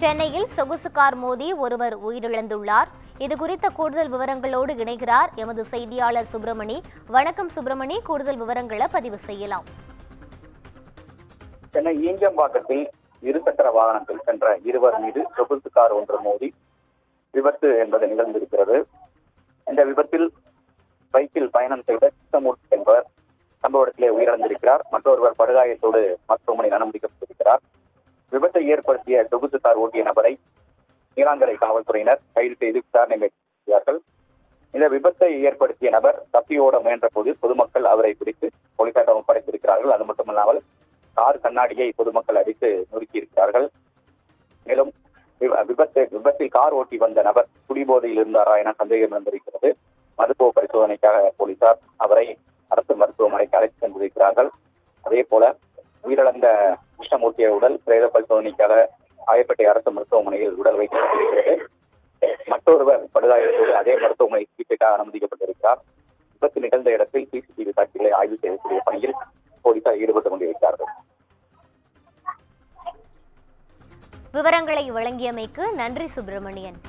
சென்னையில் சொகுசு கார் மோதி ஒருவர் உயிரிழந்துள்ளார். இதுகுறித்த கூடுதல் விவரங்களோடு இணைகிறார் எமது செய்தியாளர் சுப்பிரமணி. வணக்கம் சுப்பிரமணி, கூடுதல் விவரங்களை பதிவு செய்யலாம். சென்னை ஈஞ்சம்பாக்கத்தில் இருசக்கர வாகனத்தில் சென்ற இருவர் மீது சொகுசு கார் ஒன்று மோதி விபத்து என்பது நிகழ்ந்திருக்கிறது. இந்த விபத்தில் பைக்கில் பயணம் செய்த கிருஷ்ணமூர்த்தி என்பவர் சம்பவ இடத்திலே உயிரிழந்திருக்கிறார். மற்றொருவர் படுகாயத்தோடு மருத்துவமனையில் அனுமதிக்கப்பட்டிருக்கிறார். விபத்தை ஏற்படுத்திய சொகுசு கார் ஓட்டிய நபரை நீலாங்கரை காவல்துறையினர் கைது செய்து விசாரணை மேற்கொண்டார்கள். இந்த விபத்தை ஏற்படுத்திய நபர் தப்பியோட முயன்ற போது பொதுமக்கள் அவரை பிடித்து போலீசாரிடம் ஒப்படைத்திருக்கிறார்கள். அது மட்டுமல்லாமல் கார் கண்ணாடியை பொதுமக்கள் அடித்து நொறுக்கியிருக்கிறார்கள். மேலும் விபத்தில் கார் ஓட்டி வந்த நபர் குடிபோதையில் இருந்தாரா என சந்தேகம் வந்திருக்கிறது. மருத்துவ பரிசோதனைக்காக போலீசார் அவரை அரசு மருத்துவமனைக்கு அழைத்து சென்றிருக்கிறார்கள். அதே போல உயிரிழந்த கிருஷ்ணமூர்த்திய உடல் பிரேத பரிசோதனைக்காக ஆயப்பேட்டை அரசு மருத்துவமனையில் உடல் வைக்கப்பட்டிருக்கிறது. மற்றொருவர் படுகாயத்தோடு அதே மருத்துவமனை சிகிச்சைக்காக அனுமதிக்கப்பட்டிருக்கிறார். விபத்து நிகழ்ந்த இடத்தில் சிசிடிவி காட்சிகளை ஆய்வு செய்யக்கூடிய பணியில் போலீசார் ஈடுபட்டுக் கொண்டிருக்கிறார்கள். விவரங்களை வழங்கியமைக்கு நன்றி சுப்பிரமணியன்.